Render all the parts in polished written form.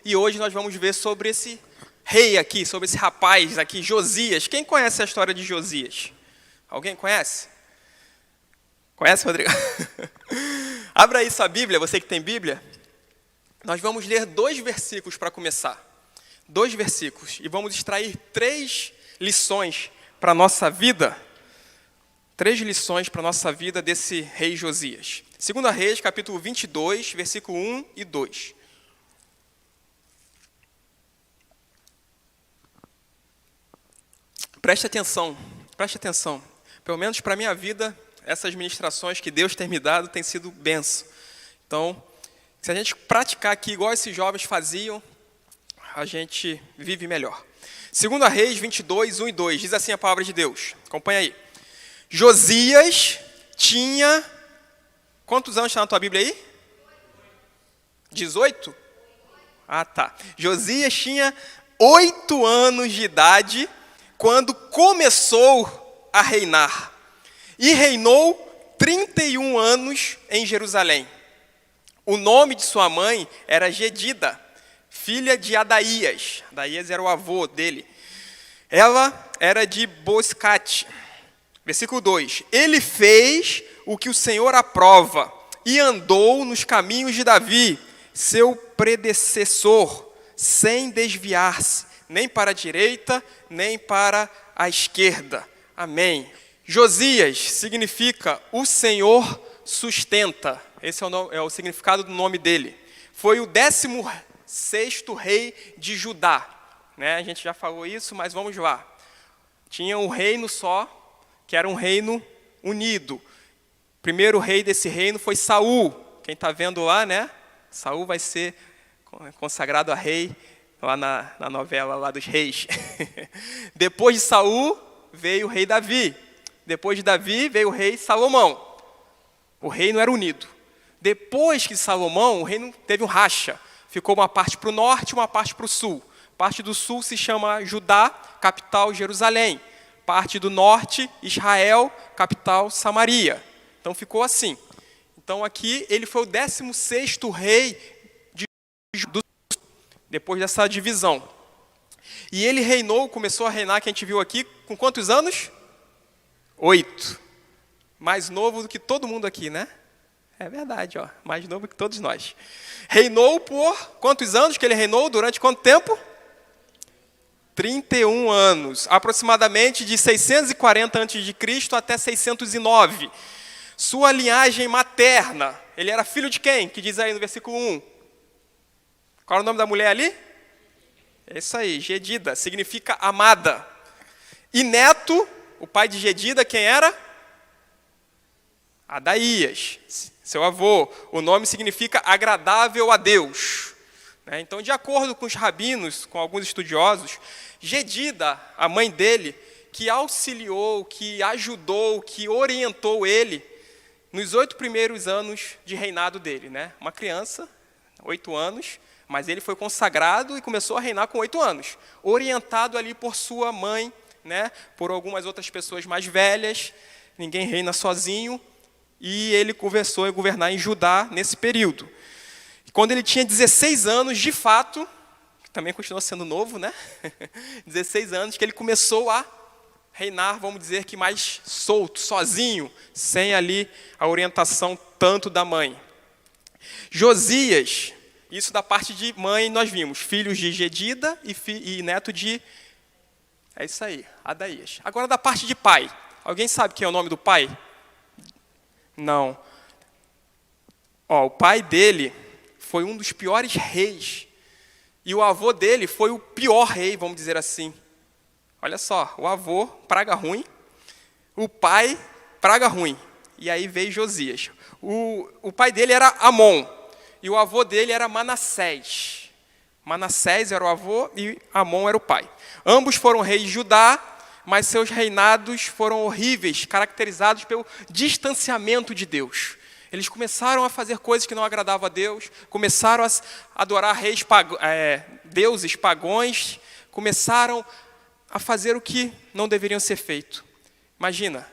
E hoje nós vamos ver sobre esse rei aqui, sobre esse rapaz aqui, Josias. Quem conhece a história de Josias? Alguém conhece? Conhece, Rodrigo? Abra aí sua Bíblia, você que tem Bíblia. Nós vamos ler 2 versículos para começar. 2 versículos. E vamos extrair 3 lições para a nossa vida. 3 lições para a nossa vida desse rei Josias. 2 Reis, capítulo 22, versículo 1 e 2. Preste atenção. Pelo menos para a minha vida, essas ministrações que Deus tem me dado têm sido bênção. Então, se a gente praticar aqui igual esses jovens faziam, a gente vive melhor. 2 Reis 22, 1 e 2, diz assim a palavra de Deus. Acompanha aí. Josias tinha... Quantos anos está na tua Bíblia aí? 18? Ah, tá. Josias tinha 8 anos de idade quando começou a reinar. E reinou 31 anos em Jerusalém. O nome de sua mãe era Jedida, filha de Adaías. Adaías era o avô dele. Ela era de Boscate. Versículo 2. Ele fez o que o Senhor aprova e andou nos caminhos de Davi, seu predecessor, sem desviar-se, nem para a direita, nem para a esquerda. Amém. Josias significa o Senhor sustenta. Esse é o significado do nome dele. Foi o 16º rei de Judá. A gente já falou isso, mas vamos lá. Tinha um reino só, que era um reino unido. O primeiro rei desse reino foi Saul. Quem está vendo lá, né? Saul vai ser consagrado a rei lá na novela lá dos reis. Depois de Saul veio o rei Davi. Depois de Davi veio o rei Salomão. O reino era unido. Depois que Salomão, o reino teve um racha. Ficou uma parte para o norte e uma parte para o sul. Parte do sul se chama Judá, capital Jerusalém. Parte do norte, Israel, capital Samaria. Então ficou assim. Então aqui ele foi o 16º rei do sul, depois dessa divisão. E ele reinou, começou a reinar, que a gente viu aqui, com quantos anos? 8. Mais novo do que todo mundo aqui, né? É verdade, ó. Mais novo que todos nós. Reinou por quantos anos que ele reinou? Durante quanto tempo? 31 anos. Aproximadamente de 640 a.C. até 609. Sua linhagem materna. Ele era filho de quem? Que diz aí no versículo 1. Qual é o nome da mulher ali? É isso aí, Jedida. Significa amada. E neto, o pai de Jedida, quem era? Adaías, seu avô. O nome significa agradável a Deus. Então, de acordo com os rabinos, com alguns estudiosos, Jedida, a mãe dele, que auxiliou, que ajudou, que orientou ele nos 8 primeiros anos de reinado dele. Uma criança, 8 anos, mas ele foi consagrado e começou a reinar com 8 anos. Orientado ali por sua mãe, por algumas outras pessoas mais velhas. Ninguém reina sozinho. E ele começou a governar em Judá nesse período. Quando ele tinha 16 anos, de fato, que também continua sendo novo, 16 anos, que ele começou a reinar, vamos dizer que mais solto, sozinho, sem ali a orientação tanto da mãe. Josias, isso da parte de mãe nós vimos, filhos de Jedida e neto de... É isso aí, Adaías. Agora da parte de pai. Alguém sabe quem é o nome do pai? Não. O pai dele foi um dos piores reis. E o avô dele foi o pior rei, vamos dizer assim. Olha só, o avô, praga ruim. O pai, praga ruim. E aí veio Josias. O pai dele era Amon. E o avô dele era Manassés. Manassés era o avô e Amon era o pai. Ambos foram reis de Judá, mas seus reinados foram horríveis, caracterizados pelo distanciamento de Deus. Eles começaram a fazer coisas que não agradavam a Deus, começaram a adorar deuses pagãos, começaram a fazer o que não deveriam ser feito. Imagina,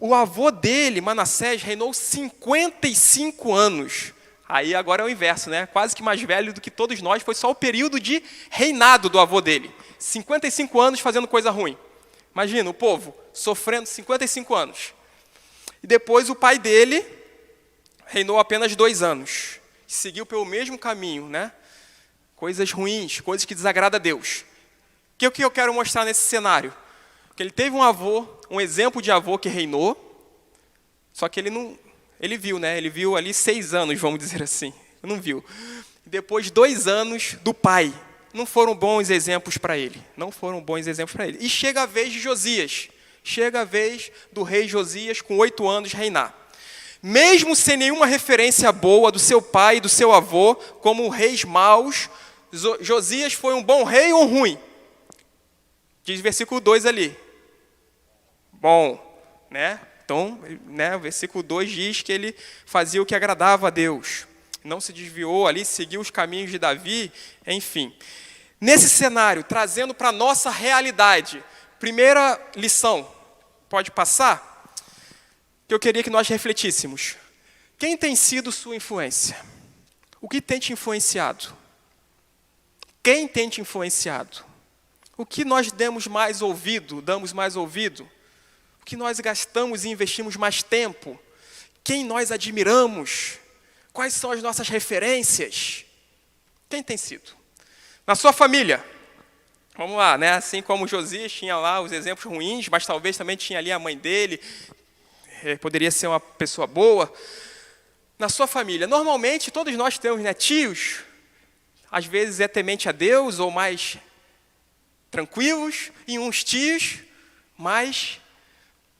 o avô dele, Manassés, reinou 55 anos. Aí agora é o inverso, né? Quase que mais velho do que todos nós, foi só o período de reinado do avô dele. 55 anos fazendo coisa ruim. Imagina, o povo sofrendo 55 anos. E depois o pai dele reinou apenas 2 anos. Seguiu pelo mesmo caminho, né? Coisas ruins, coisas que desagradam a Deus. O que eu quero mostrar nesse cenário? Que ele teve um avô, um exemplo de avô que reinou, só que ele viu, né? Ele viu ali 6 anos, vamos dizer assim. Não viu. Depois 2 anos do pai. Não foram bons exemplos para ele. Não foram bons exemplos para ele. E chega a vez de Josias. Chega a vez do rei Josias, com 8 anos, reinar. Mesmo sem nenhuma referência boa do seu pai e do seu avô, como reis maus, Josias foi um bom rei ou ruim? Diz versículo 2 ali. Bom, né? Então, né, o versículo 2 diz que ele fazia o que agradava a Deus. Não se desviou ali, seguiu os caminhos de Davi, enfim. Nesse cenário, trazendo para a nossa realidade, primeira lição, pode passar? Que eu queria que nós refletíssemos. Quem tem sido sua influência? O que tem te influenciado? Quem tem te influenciado? O que nós damos mais ouvido? O que nós gastamos e investimos mais tempo? Quem nós admiramos? Quais são as nossas referências? Quem tem sido? Na sua família, vamos lá, né? Assim como Josias tinha lá os exemplos ruins, mas talvez também tinha ali a mãe dele, poderia ser uma pessoa boa. Na sua família, normalmente todos nós temos, né, tios, às vezes é temente a Deus ou mais tranquilos, e uns tios mais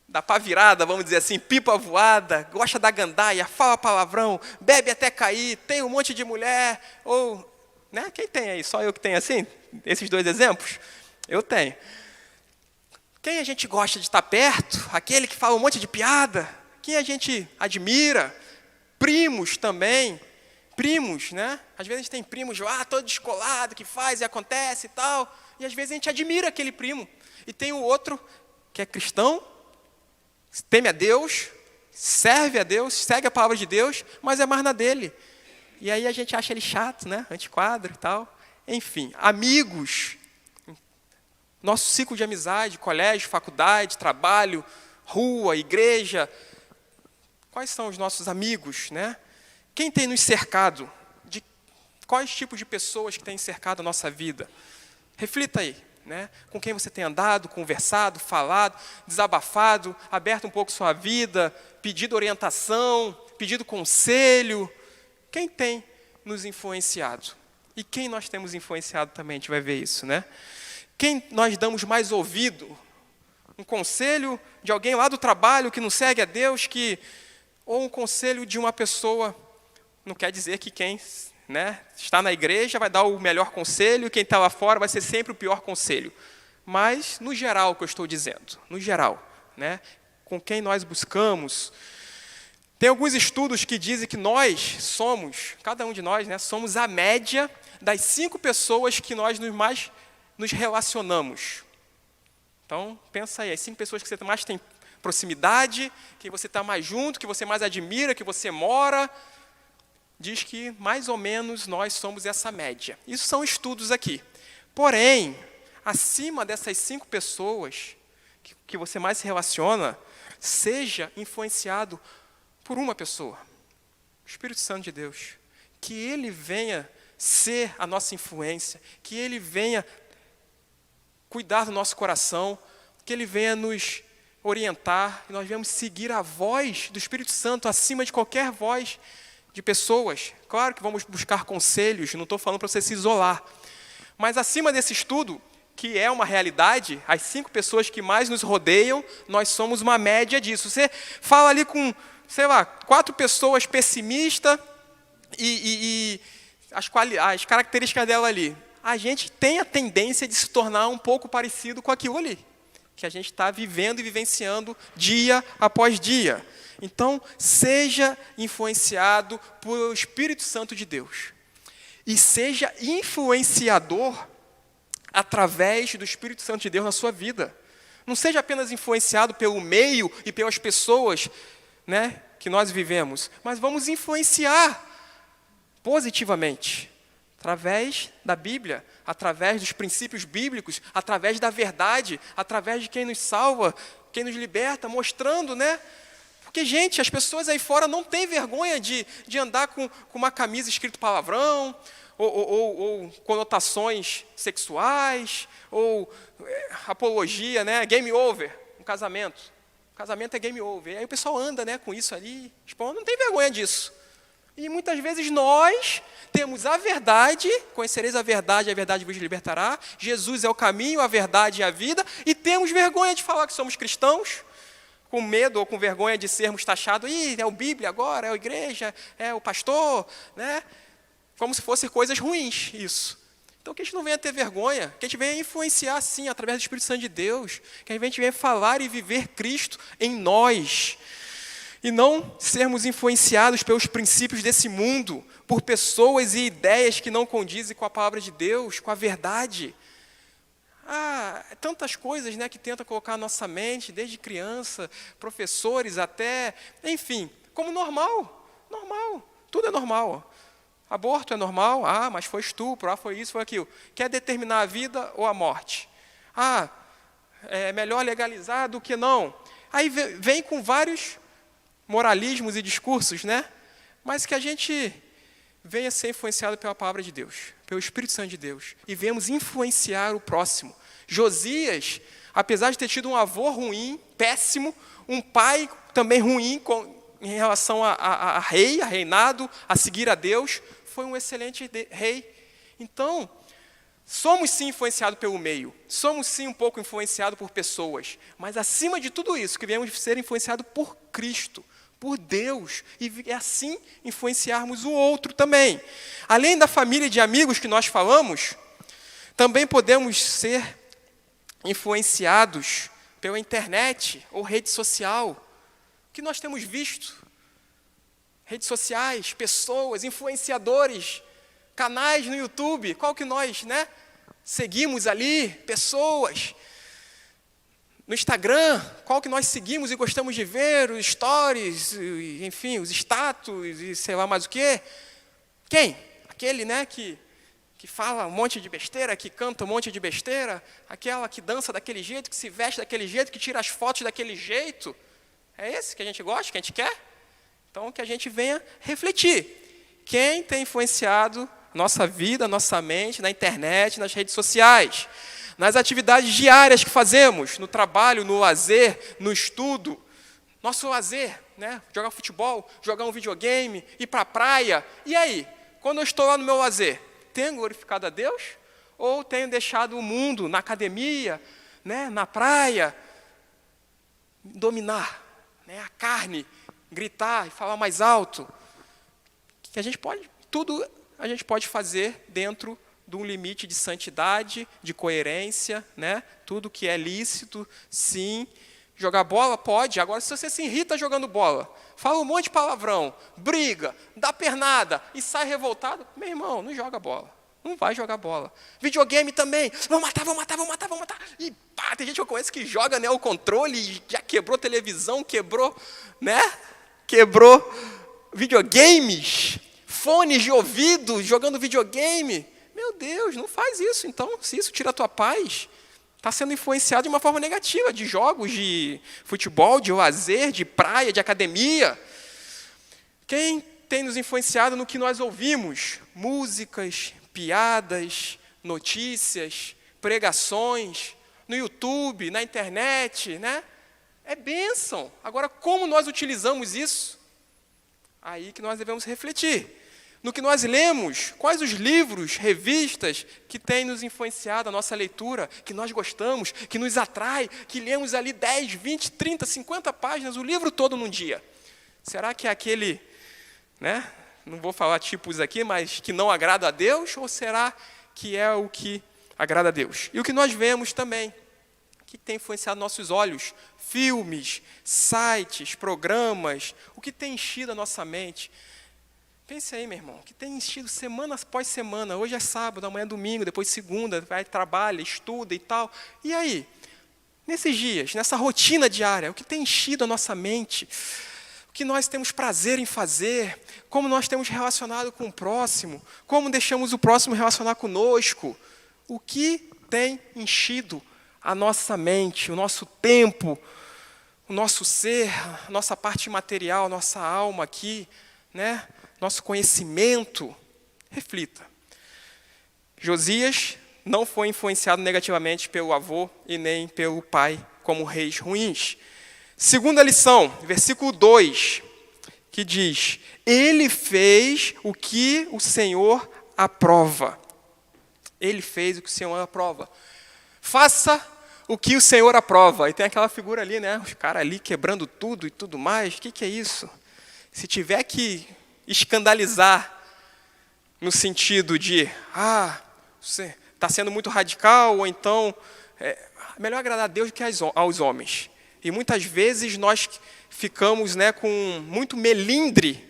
da pá virada, vamos dizer assim, pipa voada, gosta da gandaia, fala palavrão, bebe até cair, tem um monte de mulher, ou, né, quem tem aí? Só eu que tenho assim? Esses 2 exemplos? Eu tenho. Quem a gente gosta de estar perto? Aquele que fala um monte de piada? Quem a gente admira? Primos também. Primos, né? Às vezes a gente tem primos lá, todo descolado, que faz e acontece e tal. E às vezes a gente admira aquele primo. E tem o outro que é cristão, teme a Deus, serve a Deus, segue a palavra de Deus, mas é mais na dele. E aí a gente acha ele chato, né? Antiquadro e tal. Enfim, amigos. Nosso ciclo de amizade, colégio, faculdade, trabalho, rua, igreja. Quais são os nossos amigos, né? Quem tem nos cercado? De quais tipos de pessoas que têm cercado a nossa vida? Reflita aí, né? Com quem você tem andado, conversado, falado, desabafado, aberto um pouco sua vida, pedido orientação, pedido conselho. Quem tem nos influenciado? E quem nós temos influenciado também, a gente vai ver isso, né? Quem nós damos mais ouvido? Um conselho de alguém lá do trabalho que não segue a Deus, ou um conselho de uma pessoa, não quer dizer que quem, né, está na igreja vai dar o melhor conselho, e quem está lá fora vai ser sempre o pior conselho. Mas, no geral, o que eu estou dizendo, no geral, né, com quem nós buscamos. Tem alguns estudos que dizem que nós somos, cada um de nós, né, somos a média das 5 pessoas que nós mais nos relacionamos. Então, pensa aí, as 5 pessoas que você mais tem proximidade, que você está mais junto, que você mais admira, que você mora, diz que mais ou menos nós somos essa média. Isso são estudos aqui. Porém, acima dessas 5 pessoas que você mais se relaciona, seja influenciado por uma pessoa, o Espírito Santo de Deus. Que Ele venha ser a nossa influência, que Ele venha cuidar do nosso coração, que Ele venha nos orientar, e nós venhamos seguir a voz do Espírito Santo acima de qualquer voz de pessoas. Claro que vamos buscar conselhos, não estou falando para você se isolar, mas acima desse estudo, que é uma realidade, as 5 pessoas que mais nos rodeiam, nós somos uma média disso. Você fala ali com, sei lá, 4 pessoas pessimistas e as características dela ali. A gente tem a tendência de se tornar um pouco parecido com aquilo ali, que a gente está vivendo e vivenciando dia após dia. Então, seja influenciado pelo Espírito Santo de Deus. E seja influenciador através do Espírito Santo de Deus na sua vida. Não seja apenas influenciado pelo meio e pelas pessoas, né, que nós vivemos, mas vamos influenciar positivamente, através da Bíblia, através dos princípios bíblicos, através da verdade, através de quem nos salva, quem nos liberta, mostrando, né? Porque, gente, as pessoas aí fora não têm vergonha de andar com uma camisa escrito palavrão, ou conotações sexuais, ou apologia, né? Game over, um casamento. O casamento é game over. E aí o pessoal anda, né, com isso ali, expondo, não tem vergonha disso. E muitas vezes nós temos a verdade, conhecereis a verdade vos libertará. Jesus é o caminho, a verdade e a vida, e temos vergonha de falar que somos cristãos, com medo ou com vergonha de sermos taxados, é o Bíblia agora, é a igreja, é o pastor, né? Como se fossem coisas ruins, isso. Então, que a gente não venha ter vergonha, que a gente venha influenciar, sim, através do Espírito Santo de Deus, que a gente venha falar e viver Cristo em nós, e não sermos influenciados pelos princípios desse mundo, por pessoas e ideias que não condizem com a palavra de Deus, com a verdade. Tantas coisas, né, que tentam colocar na nossa mente, desde criança, professores até, enfim, como normal, tudo é normal. Aborto é normal, mas foi estupro, foi isso, foi aquilo. Quer determinar a vida ou a morte? É melhor legalizar do que não. Aí vem com vários moralismos e discursos, né? Mas que a gente venha ser influenciado pela palavra de Deus, pelo Espírito Santo de Deus, e venhamos influenciar o próximo. Josias, apesar de ter tido um avô ruim, péssimo, um pai também ruim em relação a reinado, a seguir a Deus, foi um excelente rei. Então, somos sim influenciados pelo meio, somos sim um pouco influenciados por pessoas, mas acima de tudo isso, que viemos ser influenciados por Cristo, por Deus, e assim influenciarmos o outro também. Além da família e de amigos que nós falamos, também podemos ser influenciados pela internet ou rede social, que nós temos visto. Redes sociais, pessoas, influenciadores, canais no YouTube, qual que nós, né, seguimos ali, pessoas. No Instagram, qual que nós seguimos e gostamos de ver, os stories, enfim, os status e sei lá mais o quê. Quem? Aquele, né, que fala um monte de besteira, que canta um monte de besteira, aquela que dança daquele jeito, que se veste daquele jeito, que tira as fotos daquele jeito. É esse que a gente gosta, que a gente quer? Então, que a gente venha refletir. Quem tem influenciado nossa vida, nossa mente, na internet, nas redes sociais, nas atividades diárias que fazemos, no trabalho, no lazer, no estudo. Nosso lazer, né? Jogar futebol, jogar um videogame, ir para a praia. E aí, quando eu estou lá no meu lazer, tenho glorificado a Deus? Ou tenho deixado o mundo, na academia, né? Na praia, dominar, né? A carne, gritar e falar mais alto? Que a gente pode, tudo a gente pode fazer dentro de um limite de santidade, de coerência, né? Tudo que é lícito, sim. Jogar bola? Pode. Agora, se você se irrita jogando bola, fala um monte de palavrão, briga, dá pernada e sai revoltado, meu irmão, não joga bola. Não vai jogar bola. Videogame também. Vamos matar. E pá, tem gente que eu conheço que joga, né, o controle e já quebrou televisão, quebrou videogames, fones de ouvido, jogando videogame. Meu Deus, não faz isso. Então, se isso tira a tua paz, está sendo influenciado de uma forma negativa, de jogos de futebol, de lazer, de praia, de academia. Quem tem nos influenciado no que nós ouvimos? Músicas, piadas, notícias, pregações, no YouTube, na internet, né? É bênção. Agora, como nós utilizamos isso? Aí que nós devemos refletir. No que nós lemos, quais os livros, revistas que têm nos influenciado a nossa leitura, que nós gostamos, que nos atrai, que lemos ali 10, 20, 30, 50 páginas, o livro todo num dia. Será que é aquele, né? Não vou falar tipos aqui, mas que não agrada a Deus, ou será que é o que agrada a Deus? E o que nós vemos também, que tem influenciado nossos olhos, filmes, sites, programas, o que tem enchido a nossa mente. Pense aí, meu irmão, o que tem enchido semana após semana, hoje é sábado, amanhã é domingo, depois segunda, vai, trabalha, estuda e tal. E aí, nesses dias, nessa rotina diária, o que tem enchido a nossa mente? o que nós temos prazer em fazer, como nós temos relacionado com o próximo, como deixamos o próximo relacionar conosco, o que tem enchido a nossa mente, o nosso tempo, o nosso ser, a nossa parte material, a nossa alma aqui, né? Nosso conhecimento. Reflita. Josias não foi influenciado negativamente pelo avô e nem pelo pai como reis ruins. Segunda lição, versículo 2, que diz: ele fez o que o Senhor aprova. Ele fez o que o Senhor aprova. Faça o que o Senhor aprova. E tem aquela figura ali, né? Os caras ali quebrando tudo e tudo mais. O que é isso? Se tiver que escandalizar no sentido de, você está sendo muito radical, ou então, é melhor agradar a Deus do que aos homens. E muitas vezes nós ficamos, né, com muito melindre.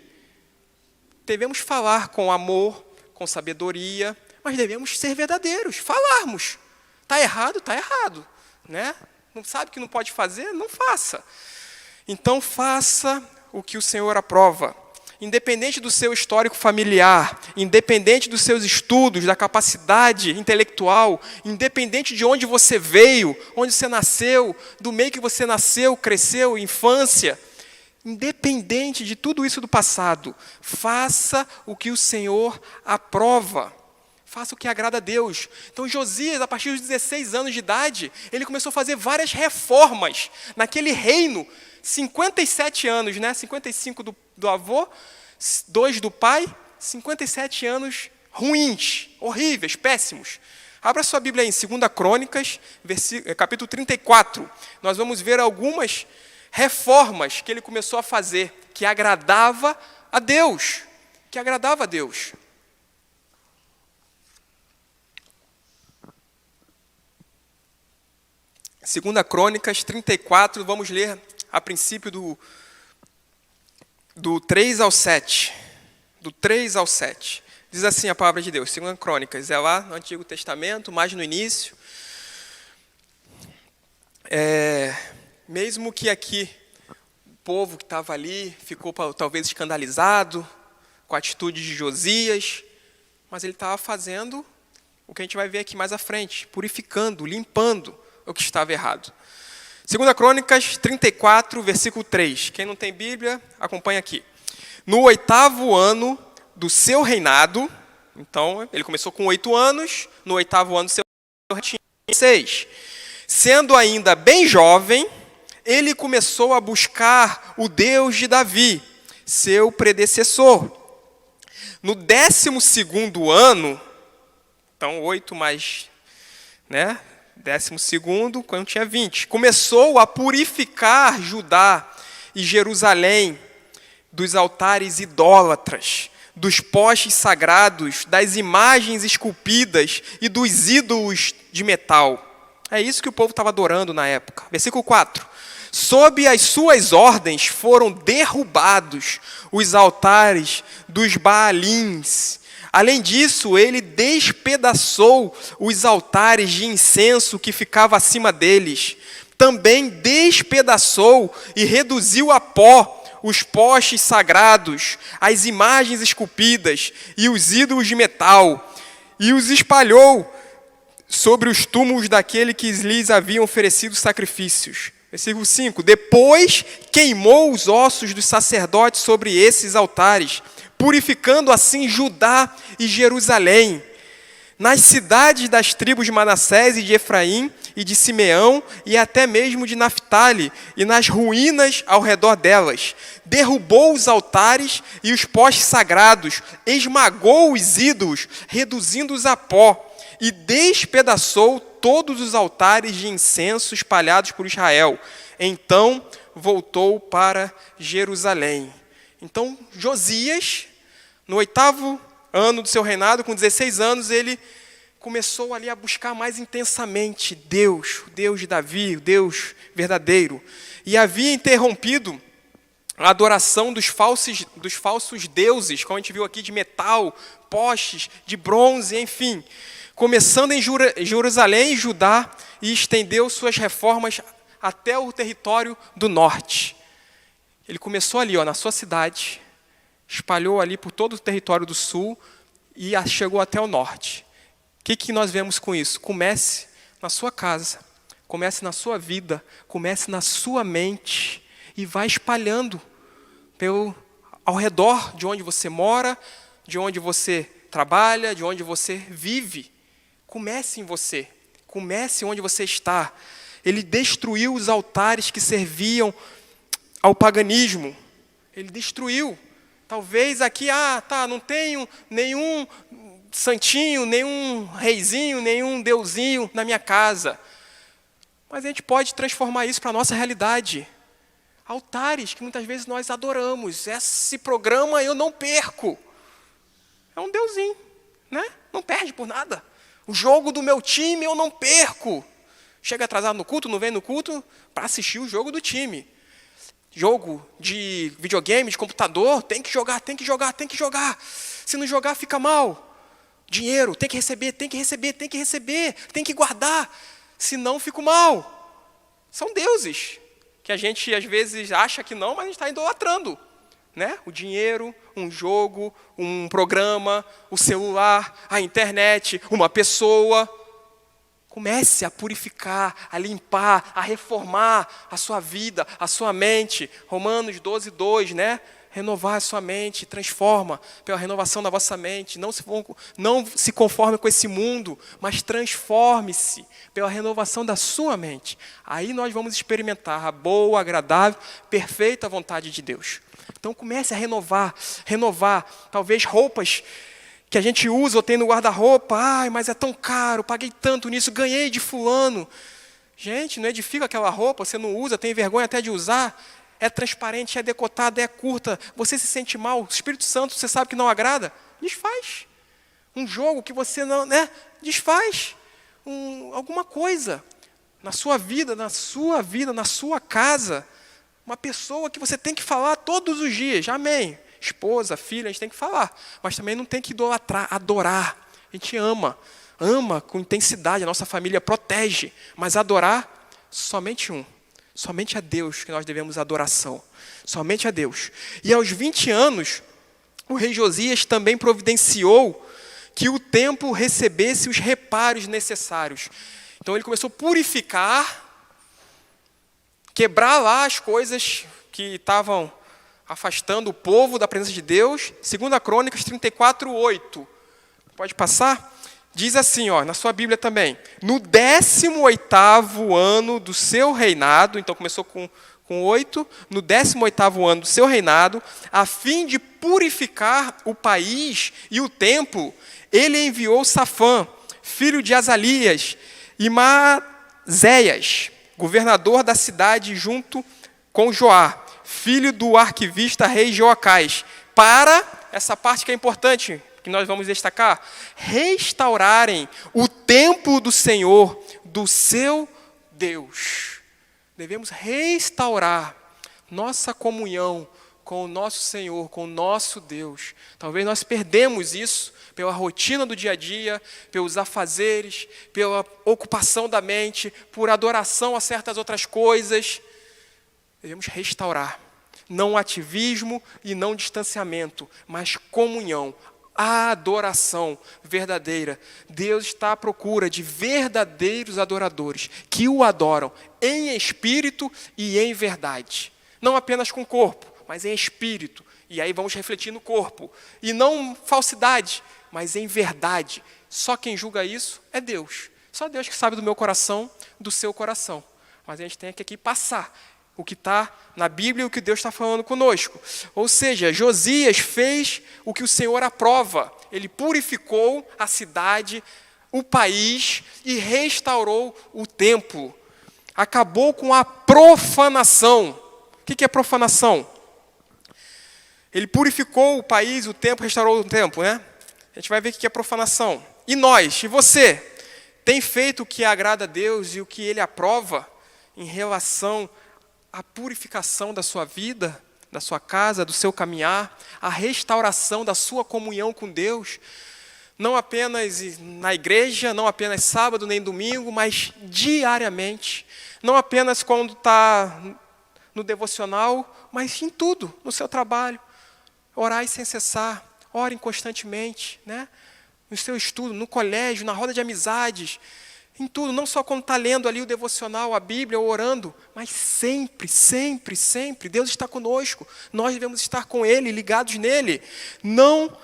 Devemos falar com amor, com sabedoria, mas devemos ser verdadeiros, falarmos. Está errado, está errado. Né? Não sabe que não pode fazer? Não faça. Então faça o que o Senhor aprova. Independente do seu histórico familiar, independente dos seus estudos, da capacidade intelectual, independente de onde você veio, onde você nasceu, do meio que você nasceu, cresceu, infância, independente de tudo isso do passado, faça o que o Senhor aprova. Faça o que agrada a Deus. Então Josias, a partir dos 16 anos de idade, ele começou a fazer várias reformas naquele reino. 57 anos, né? 55 do avô, 2 do pai, 57 anos ruins, horríveis, péssimos. Abra sua Bíblia aí em 2 Crônicas, capítulo 34. Nós vamos ver algumas reformas que ele começou a fazer, que agradava a Deus. Que agradava a Deus. Segunda Crônicas 34, vamos ler a princípio do 3 ao 7. Do 3 ao 7. Diz assim a palavra de Deus, Segunda Crônicas, é lá no Antigo Testamento, mais no início. Mesmo que aqui o povo que estava ali ficou talvez escandalizado com a atitude de Josias, mas ele estava fazendo o que a gente vai ver aqui mais à frente, purificando, limpando o que estava errado. 2 Crônicas 34, versículo 3. Quem não tem Bíblia, acompanha aqui. No 8º ano do seu reinado, então ele começou com 8 anos, no 8º ano do seu reinado tinha 6. Sendo ainda bem jovem, ele começou a buscar o Deus de Davi, seu predecessor. No 12º ano, então 8 mais, né? 12º, quando tinha 20. Começou a purificar Judá e Jerusalém dos altares idólatras, dos postes sagrados, das imagens esculpidas e dos ídolos de metal. É isso que o povo estava adorando na época. Versículo 4. Sob as suas ordens foram derrubados os altares dos Baalins. Além disso, ele despedaçou os altares de incenso que ficava acima deles. Também despedaçou e reduziu a pó os postes sagrados, as imagens esculpidas e os ídolos de metal, e os espalhou sobre os túmulos daquele que lhes haviam oferecido sacrifícios. Versículo 5. Depois queimou os ossos dos sacerdotes sobre esses altares, purificando assim Judá e Jerusalém. Nas cidades das tribos de Manassés e de Efraim e de Simeão e até mesmo de Naftali e nas ruínas ao redor delas. Derrubou os altares e os postes sagrados, esmagou os ídolos, reduzindo-os a pó, e despedaçou todos os altares de incenso espalhados por Israel. Então voltou para Jerusalém. Então Josias, no 8º ano do seu reinado, com 16 anos, ele começou ali a buscar mais intensamente Deus, o Deus de Davi, o Deus verdadeiro. E havia interrompido a adoração dos falsos deuses, como a gente viu aqui, de metal, postes, de bronze, enfim. Começando em Jerusalém e Judá, e estendeu suas reformas até o território do norte. Ele começou ali, ó, na sua cidade, espalhou ali por todo o território do sul e chegou até o norte. O que nós vemos com isso? Comece na sua casa, comece na sua vida, comece na sua mente e vai espalhando ao redor de onde você mora, de onde você trabalha, de onde você vive. Comece em você, comece onde você está. Ele destruiu os altares que serviam ao paganismo. Ele destruiu. Talvez aqui, não tenho nenhum santinho, nenhum reizinho, nenhum deusinho na minha casa. Mas a gente pode transformar isso para a nossa realidade. Altares que muitas vezes nós adoramos. Esse programa eu não perco. É um deusinho, né? Não perde por nada. O jogo do meu time eu não perco. Chega atrasado no culto, não vem no culto para assistir o jogo do time. Jogo de videogame, de computador, tem que jogar. Se não jogar, fica mal. Dinheiro, tem que receber, tem que guardar. Senão, fico mal. São deuses que a gente, às vezes, acha que não, mas a gente está idolatrando. Né? O dinheiro, um jogo, um programa, o celular, a internet, uma pessoa. Comece a purificar, a limpar, a reformar a sua vida, a sua mente. Romanos 12:2, né? Renovar a sua mente, transforma pela renovação da vossa mente. Não se conforme com esse mundo, mas transforme-se pela renovação da sua mente. Aí nós vamos experimentar a boa, agradável, perfeita vontade de Deus. Então comece a renovar. Talvez roupas que a gente usa ou tem no guarda-roupa. Mas é tão caro, paguei tanto nisso, ganhei de fulano. Gente, não edifica aquela roupa, você não usa, tem vergonha até de usar. É transparente, é decotada, é curta. Você se sente mal, o Espírito Santo, você sabe que não agrada? Desfaz. Um jogo que você não, né? Desfaz. Alguma coisa na sua vida, na sua casa. Uma pessoa que você tem que falar todos os dias. Amém. Esposa, filha, a gente tem que falar. Mas também não tem que idolatrar, adorar. A gente ama com intensidade. A nossa família protege. Mas adorar, somente um. Somente a Deus que nós devemos adoração. Somente a Deus. E aos 20 anos, o rei Josias também providenciou que o templo recebesse os reparos necessários. Então ele começou a purificar, quebrar lá as coisas que estavam afastando o povo da presença de Deus. 2 Crônicas 34:8. Pode passar? Diz assim, na sua Bíblia também. No 18º ano do seu reinado, então começou com 8, no 18º ano do seu reinado, a fim de purificar o país e o templo, ele enviou Safã, filho de Azalias, e Maazéias, governador da cidade, junto com Joá, filho do arquivista rei Joacás, para, essa parte que é importante, que nós vamos destacar, restaurarem o templo do Senhor, do seu Deus. Devemos restaurar nossa comunhão com o nosso Senhor, com o nosso Deus. Talvez nós perdemos isso pela rotina do dia a dia, pelos afazeres, pela ocupação da mente, por adoração a certas outras coisas. Devemos restaurar. Não ativismo e não distanciamento, mas comunhão. A adoração verdadeira. Deus está à procura de verdadeiros adoradores que o adoram em espírito e em verdade. Não apenas com o corpo, mas em espírito. E aí vamos refletir no corpo. E não falsidade, mas em verdade. Só quem julga isso é Deus. Só Deus que sabe do meu coração, do seu coração. Mas a gente tem que aqui passar o que está na Bíblia e o que Deus está falando conosco. Ou seja, Josias fez o que o Senhor aprova. Ele purificou a cidade, o país e restaurou o templo. Acabou com a profanação. O que é profanação? Ele purificou o país, o templo, restaurou o templo, né? A gente vai ver o que é profanação. E nós, e você, tem feito o que agrada a Deus e o que Ele aprova em relação a purificação da sua vida, da sua casa, do seu caminhar, a restauração da sua comunhão com Deus, não apenas na igreja, não apenas sábado nem domingo, mas diariamente, não apenas quando está no devocional, mas em tudo, no seu trabalho. Orai sem cessar, orem constantemente, né? No seu estudo, no colégio, na roda de amizades, em tudo, não só quando está lendo ali o devocional, a Bíblia, ou orando, mas sempre, sempre, sempre, Deus está conosco, nós devemos estar com Ele, ligados nele. Não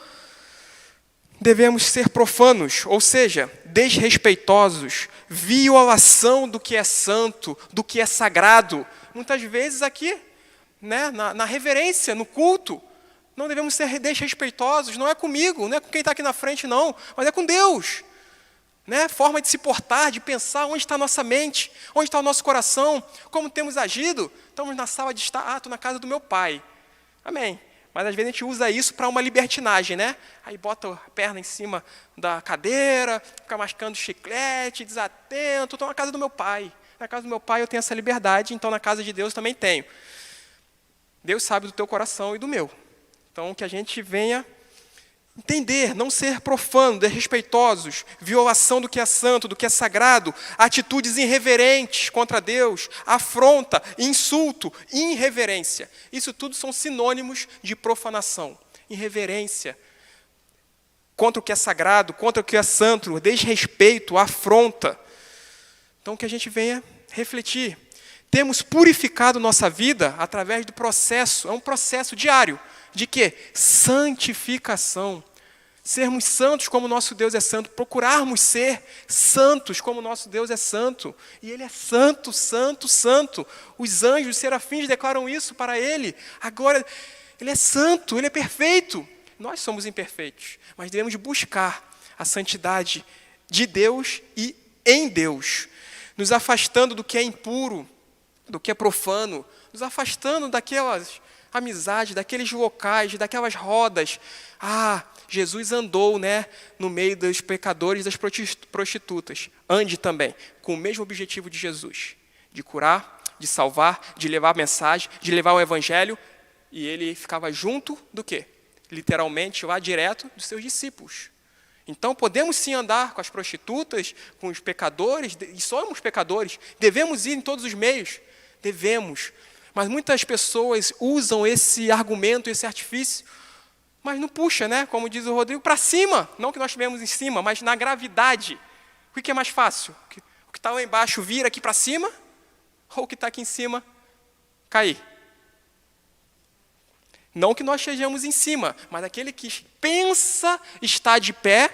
devemos ser profanos, ou seja, desrespeitosos, violação do que é santo, do que é sagrado. Muitas vezes aqui, né, na reverência, no culto, não devemos ser desrespeitosos, não é comigo, não é com quem está aqui na frente, não, mas é com Deus. Né? Forma de se portar, de pensar, onde está a nossa mente, onde está o nosso coração, como temos agido. Estamos na sala de estar, estou na casa do meu pai. Amém. Mas às vezes a gente usa isso para uma libertinagem, né? Aí bota a perna em cima da cadeira, fica mascando chiclete, desatento. Estou na casa do meu pai. Na casa do meu pai eu tenho essa liberdade, então na casa de Deus também tenho. Deus sabe do teu coração e do meu. Então que a gente venha entender, não ser profano, desrespeitosos, violação do que é santo, do que é sagrado, atitudes irreverentes contra Deus, afronta, insulto, irreverência. Isso tudo são sinônimos de profanação. Irreverência contra o que é sagrado, contra o que é santo, desrespeito, afronta. Então que a gente venha refletir. Temos purificado nossa vida através do processo, é um processo diário. De quê? Santificação. Sermos santos como nosso Deus é santo. Procurarmos ser santos como nosso Deus é santo. E Ele é santo, santo, santo. Os anjos, os serafins declaram isso para Ele. Agora, Ele é santo, Ele é perfeito. Nós somos imperfeitos, mas devemos buscar a santidade de Deus e em Deus. Nos afastando do que é impuro, do que é profano. Nos afastando daquelas amizade, daqueles locais, daquelas rodas. Jesus andou, né, no meio dos pecadores e das prostitutas. Ande também, com o mesmo objetivo de Jesus, de curar, de salvar, de levar a mensagem, de levar o evangelho, e ele ficava junto do quê? Literalmente, lá direto dos seus discípulos. Então, podemos sim andar com as prostitutas, com os pecadores, e somos pecadores, devemos ir em todos os meios, devemos. Mas muitas pessoas usam esse argumento, esse artifício, mas não puxa, né? Como diz o Rodrigo, para cima. Não que nós estivemos em cima, mas na gravidade. O que é mais fácil? O que está lá embaixo vir aqui para cima? Ou o que está aqui em cima cair? Não que nós estejamos em cima, mas aquele que pensa estar de pé,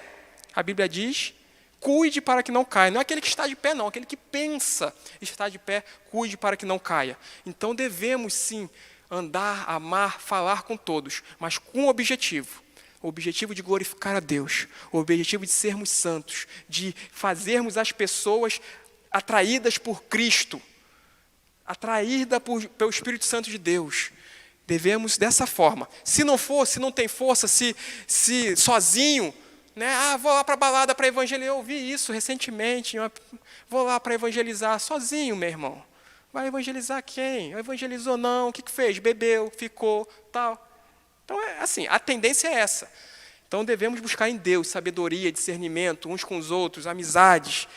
a Bíblia diz, cuide para que não caia. Não é aquele que está de pé, não. Aquele que pensa estar de pé, cuide para que não caia. Então devemos sim andar, amar, falar com todos, mas com um objetivo. O objetivo de glorificar a Deus. O objetivo de sermos santos. De fazermos as pessoas atraídas por Cristo. Atraídas pelo Espírito Santo de Deus. Devemos dessa forma. Se não for, se não tem força, se sozinho, né? Vou lá para a balada para evangelizar. Eu ouvi isso recentemente. Vou lá para evangelizar sozinho, meu irmão. Vai evangelizar quem? Evangelizou não. O que fez? Bebeu, ficou, tal. Então, é assim, a tendência é essa. Então, devemos buscar em Deus sabedoria, discernimento, uns com os outros, amizades,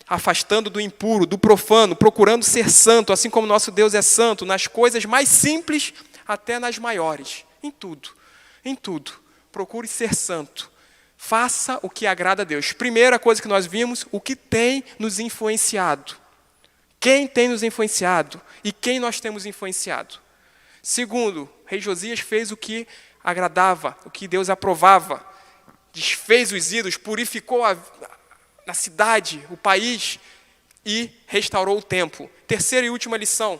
afastando do impuro, do profano, procurando ser santo, assim como nosso Deus é santo, nas coisas mais simples até nas maiores. Em tudo, em tudo. Procure ser santo. Faça o que agrada a Deus. Primeira coisa que nós vimos, o que tem nos influenciado. Quem tem nos influenciado e quem nós temos influenciado. Segundo, rei Josias fez o que agradava, o que Deus aprovava. Desfez os ídolos, purificou a cidade, o país e restaurou o templo. Terceira e última lição.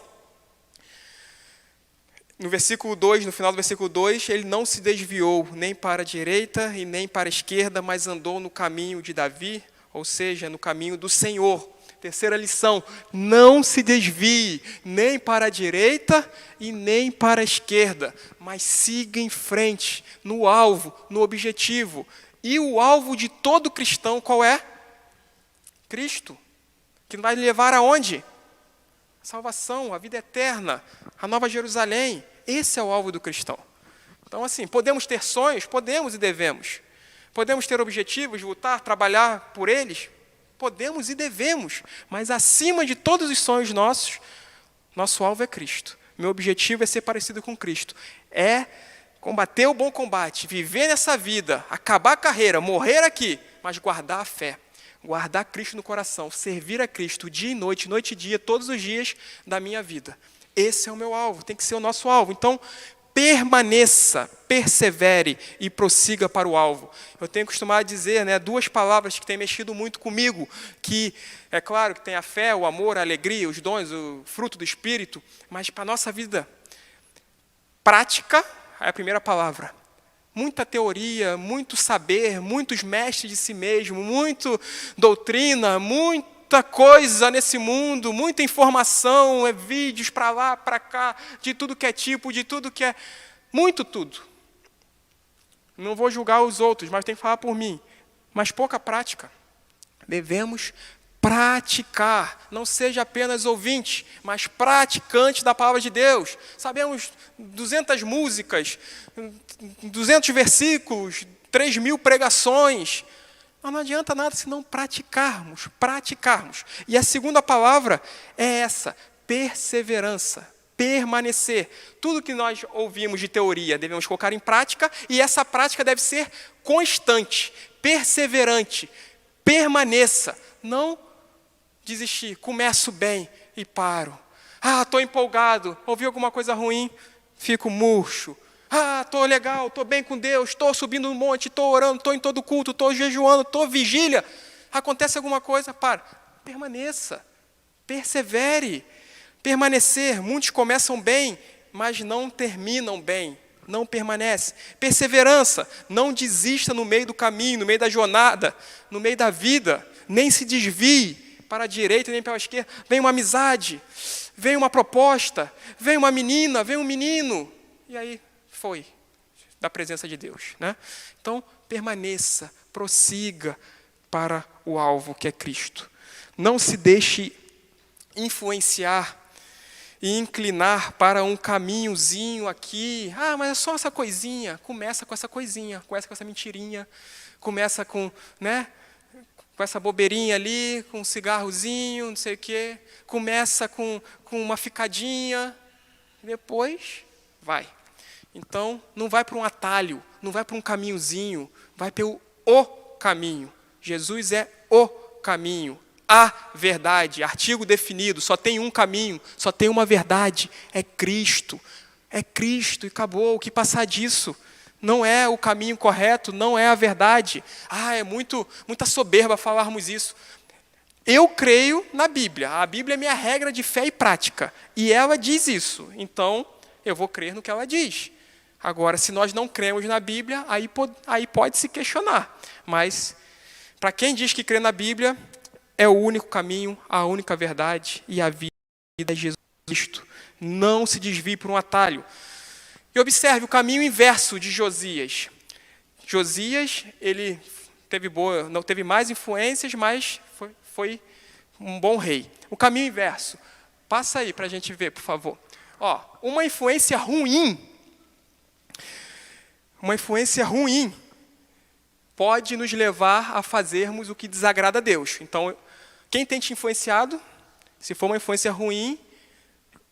No versículo 2, no final do versículo 2, ele não se desviou nem para a direita e nem para a esquerda, mas andou no caminho de Davi, ou seja, no caminho do Senhor. Terceira lição, não se desvie nem para a direita e nem para a esquerda, mas siga em frente, no alvo, no objetivo. E o alvo de todo cristão qual é? Cristo, que vai levar aonde? A salvação, a vida eterna, a Nova Jerusalém. Esse é o alvo do cristão. Então, assim, podemos ter sonhos? Podemos e devemos. Podemos ter objetivos, lutar, trabalhar por eles? Podemos e devemos. Mas acima de todos os sonhos nossos, nosso alvo é Cristo. Meu objetivo é ser parecido com Cristo. É combater o bom combate, viver nessa vida, acabar a carreira, morrer aqui, mas guardar a fé, guardar Cristo no coração, servir a Cristo dia e noite e dia, todos os dias da minha vida. Esse é o meu alvo, tem que ser o nosso alvo. Então, permaneça, persevere e prossiga para o alvo. Eu tenho costumado dizer, duas palavras que têm mexido muito comigo, que é claro que tem a fé, o amor, a alegria, os dons, o fruto do Espírito, mas para a nossa vida prática, é a primeira palavra. Muita teoria, muito saber, muitos mestres de si mesmo, muito doutrina, muita coisa nesse mundo, muita informação, vídeos para lá, para cá, de tudo que é tipo, de tudo que é... Muito tudo. Não vou julgar os outros, mas tenho que falar por mim. Mas pouca prática. Devemos praticar, não seja apenas ouvinte, mas praticante da palavra de Deus. Sabemos 200 músicas, 200 versículos, 3.000 pregações. Mas não adianta nada se não praticarmos. E a segunda palavra é essa, perseverança, permanecer. Tudo que nós ouvimos de teoria devemos colocar em prática, e essa prática deve ser constante, perseverante, permaneça, não desistir, começo bem e paro. Estou empolgado, ouvi alguma coisa ruim, fico murcho. Estou legal, estou bem com Deus, estou subindo no monte, estou orando, estou em todo culto, estou jejuando, estou vigília. Acontece alguma coisa, para. Permaneça, persevere. Permanecer, muitos começam bem, mas não terminam bem, não permanece. Perseverança, não desista no meio do caminho, no meio da jornada, no meio da vida, nem se desvie para a direita nem para a esquerda. Vem uma amizade, vem uma proposta, vem uma menina, vem um menino, e aí foi da presença de Deus, Então, permaneça, prossiga para o alvo que é Cristo. Não se deixe influenciar e inclinar para um caminhozinho aqui. Mas é só essa coisinha. Começa com essa coisinha, começa com essa mentirinha, começa com essa bobeirinha ali, com um cigarrozinho, não sei o quê. Começa com uma ficadinha, depois vai. Então, não vai para um atalho, não vai para um caminhozinho, vai pelo o caminho. Jesus é o caminho, a verdade, artigo definido, só tem um caminho, só tem uma verdade, é Cristo e acabou. O que passar disso não é o caminho correto, não é a verdade. É muita soberba falarmos isso. Eu creio na Bíblia, a Bíblia é minha regra de fé e prática, e ela diz isso, então eu vou crer no que ela diz. Agora, se nós não cremos na Bíblia, aí pode se questionar, mas para quem diz que crê na Bíblia, é o único caminho, a única verdade e a vida é Jesus Cristo. Não se desvie por um atalho. E observe o caminho inverso de Josias. Josias, ele não teve mais influências, mas foi um bom rei. O caminho inverso. Passa aí para a gente ver, por favor. Uma influência ruim pode nos levar a fazermos o que desagrada a Deus. Então, quem tem te influenciado, se for uma influência ruim,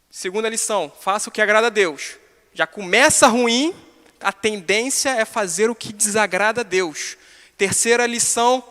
segunda lição, faça o que agrada a Deus. Já começa ruim, a tendência é fazer o que desagrada a Deus. Terceira lição,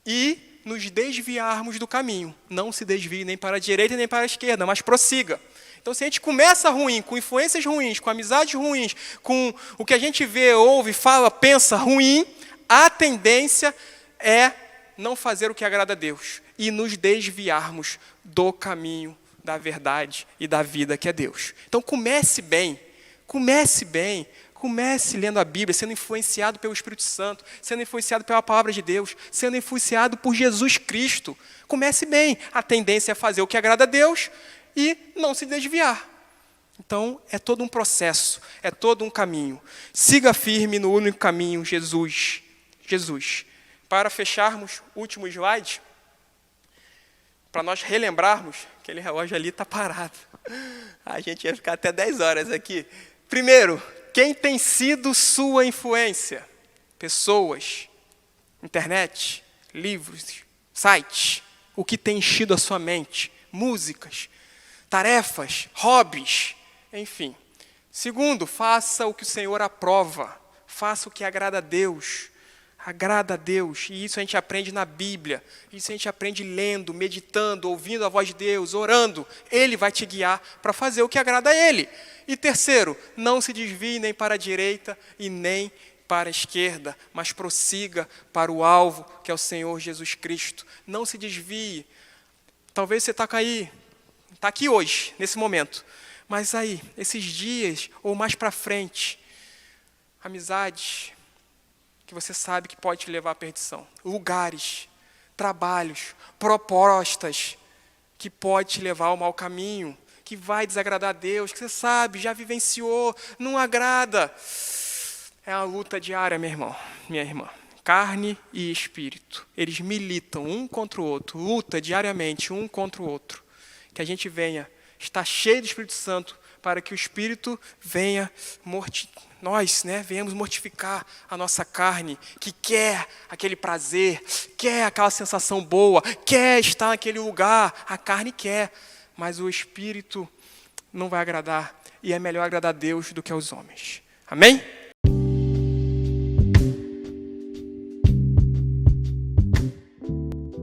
e nos desviarmos do caminho. Não se desvie nem para a direita nem para a esquerda, mas prossiga. Então, se a gente começa ruim, com influências ruins, com amizades ruins, com o que a gente vê, ouve, fala, pensa ruim, a tendência é não fazer o que agrada a Deus e nos desviarmos do caminho da verdade e da vida que é Deus. Então, comece bem, comece lendo a Bíblia, sendo influenciado pelo Espírito Santo, sendo influenciado pela palavra de Deus, sendo influenciado por Jesus Cristo. Comece bem, a tendência é fazer o que agrada a Deus e não se desviar. Então, é todo um processo, é todo um caminho. Siga firme no único caminho, Jesus. Para fecharmos, último slide, para nós relembrarmos, aquele relógio ali está parado. A gente ia ficar até 10 horas aqui. Primeiro, quem tem sido sua influência? Pessoas, internet, livros, sites. O que tem enchido a sua mente? Músicas. tarefas, hobbies, enfim. Segundo, faça o que o Senhor aprova, faça o que agrada a Deus. Agrada a Deus, e isso a gente aprende na Bíblia, isso a gente aprende lendo, meditando, ouvindo a voz de Deus, orando. Ele vai te guiar para fazer o que agrada a Ele. E terceiro, não se desvie nem para a direita e nem para a esquerda, mas prossiga para o alvo, que é o Senhor Jesus Cristo. Não se desvie. Talvez você está aqui hoje, nesse momento, mas aí, esses dias ou mais para frente, amizades que você sabe que pode te levar à perdição, lugares, trabalhos, propostas que pode te levar ao mau caminho, que vai desagradar a Deus, que você sabe, já vivenciou, não agrada. É uma luta diária, meu irmão, minha irmã. Carne e espírito, eles militam um contra o outro, luta diariamente um contra o outro. Que a gente venha estar cheio do Espírito Santo para que o Espírito venha venhamos mortificar a nossa carne, que quer aquele prazer, quer aquela sensação boa, quer estar naquele lugar. A carne quer, mas o Espírito não vai agradar, e é melhor agradar a Deus do que aos homens. Amém?